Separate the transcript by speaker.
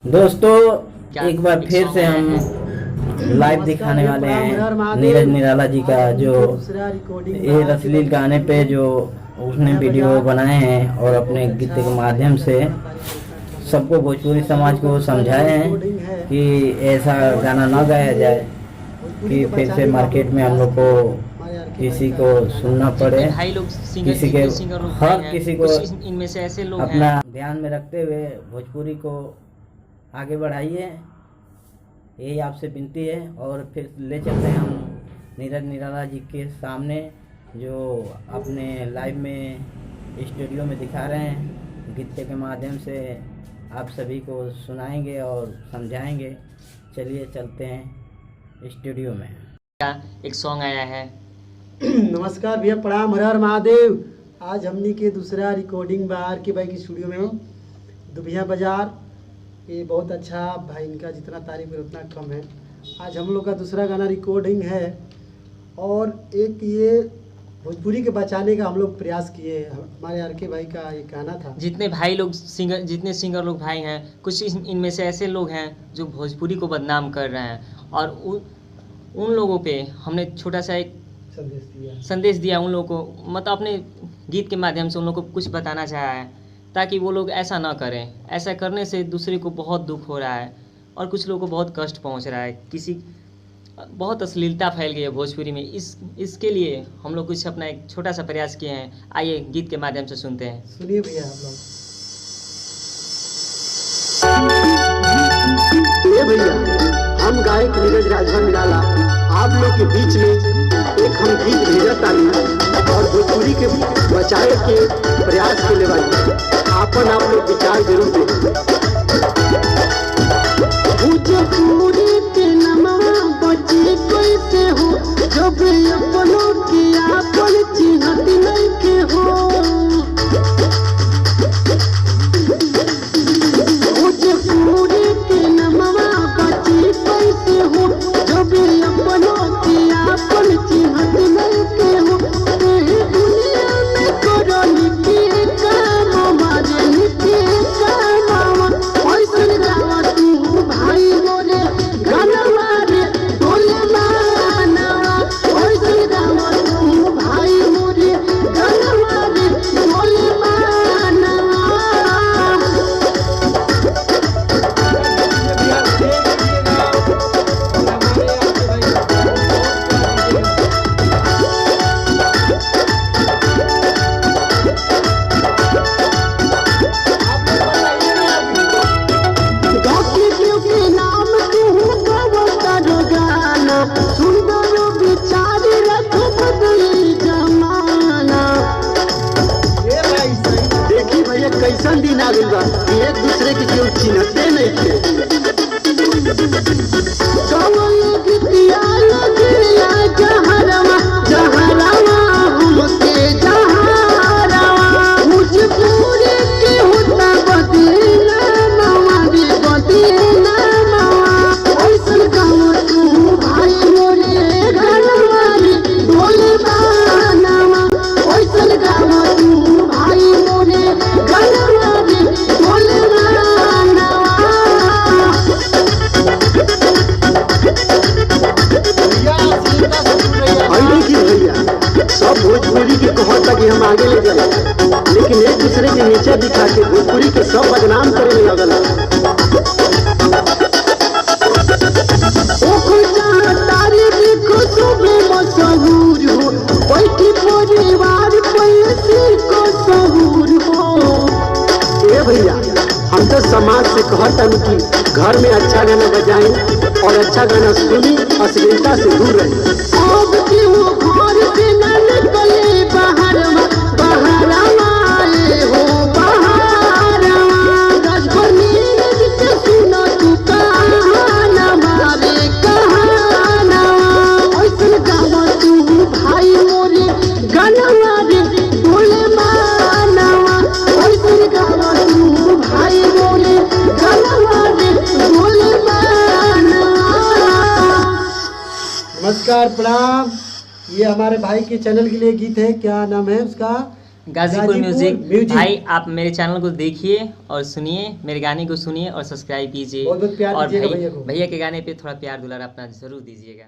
Speaker 1: दोस्तों एक बार फिर से हम लाइव दिखाने वाले हैं नीरज निराला जी का जो ये रसलील गाने पे जो उसने वीडियो बनाए हैं और अपने गीत के माध्यम से सबको भोजपुरी समाज को समझाए हैं कि ऐसा गाना ना गाया जाए कि फिर से मार्केट में हम लोग को किसी को सुनना पड़े। किसी के हर किसी को
Speaker 2: इनमें से ऐसे लोग
Speaker 1: अपना ध्यान में रखते हुए भोजपुरी को आगे बढ़ाइए, यही आपसे विनती है। और फिर ले चलते हैं हम नीरज निराला जी के सामने जो अपने लाइव में स्टूडियो में दिखा रहे हैं, गीत के माध्यम से आप सभी को सुनाएंगे और समझाएंगे। चलिए चलते हैं स्टूडियो में।
Speaker 2: एक सॉन्ग आया है।
Speaker 3: नमस्कार भैया, प्रणाम, हर हर महादेव। आज हमनी के दूसरा रिकॉर्डिंग बाहर के भाई की स्टूडियो में हूँ, दुबिया बाजार। ये बहुत अच्छा भाई, इनका जितना तारीफ है उतना कम है। आज हम लोग का दूसरा गाना रिकॉर्डिंग है और एक ये भोजपुरी के बचाने का हम लोग प्रयास किए। हमारे आर के भाई का एक गाना था।
Speaker 2: जितने भाई लोग जितने सिंगर लोग भाई हैं, कुछ इनमें से ऐसे लोग हैं जो भोजपुरी को बदनाम कर रहे हैं और उन लोगों पे हमने छोटा सा एक संदेश दिया उन लोगों को, मतलब अपने गीत के माध्यम से उन लोगों को कुछ बताना चाहा है ताकि वो लोग ऐसा ना करें। ऐसा करने से दूसरे को बहुत दुख हो रहा है और कुछ लोगों को बहुत कष्ट पहुंच रहा है। किसी बहुत अश्लीलता फैल गई है भोजपुरी में। इसके लिए हम लोग कुछ अपना एक छोटा सा प्रयास किए हैं। आइए गीत के माध्यम से सुनते हैं।
Speaker 3: सुनिए भैया आप लोग। ये भैया, हम गायक नीरज राजभर निराला आप लोग के बीच में एक हम गीत भेजा ताली और भोजपुरी के बचाए के प्रयास के लिए आपन आप लोग विचार जरूर दें। भोजपुरी के नमवा बचे कैसे हो, जब अपनों की आपन चिन्हत नहीं के हो। भोजपुरी के नमवा बचे कैसे हो, जब अपनों की आपन चिन्हत नहीं के हो। दुनिया में करो लिखे काम हमारे लिखे काम ऐसन गावा तू भाई मोरे गानवा रे बोले मानवा। ऐसन गावा तू भाई मोरे गानवा रे बोले मानवा। कैसन दिन आ गई बा कि एक दूसरे के केहू चिन्हते नहीं थे। जहरवा हमके जहरवा भोजपुरी के होता बदला नवा रे बदला नवा। ऐसन गावा तू भाई मोरे गानवा रे बोले मानवा। ऐसन गावा तू भाई मोरे गानवा रे बोले मानवा। भैया सब भोजपुरी के कहता कि हम आगे ले जाए, लेकिन एक दूसरे के नीचे दिखा के भोजपुरी के सब बदनाम करे लगल। मशहूर हो बैठी परिवार को सहूर हो। ए भैया, हम तो समाज से कहता कि घर में अच्छा गाना बजाएं और अच्छा गाना सुनी, अश्लीलता से दूर रहें। अब क्यों घर से न निकले बाहरवा बाहरवा आए हो बाहरवा। राजभर नीरज के सुनो तू कहानवा रे कहानवा। ऐसन गावा तू भाई मोरे गानवा रे बोले मानवा। ऐसन गावा तू भाई मोरे गानवा रे बोले मानवा। नमस्कार, प्रणाम। ये हमारे भाई के चैनल के लिए गीत है। क्या नाम है उसका?
Speaker 2: गाजीपुर म्यूजिक। भाई आप मेरे चैनल को देखिए और सुनिए, मेरे गाने को सुनिए और सब्सक्राइब कीजिए।
Speaker 3: बहुत बहुत प्यार
Speaker 2: और
Speaker 3: दीजिएगा भैया को।
Speaker 2: भैया के गाने पे थोड़ा प्यार दुलार अपना जरूर दीजिएगा।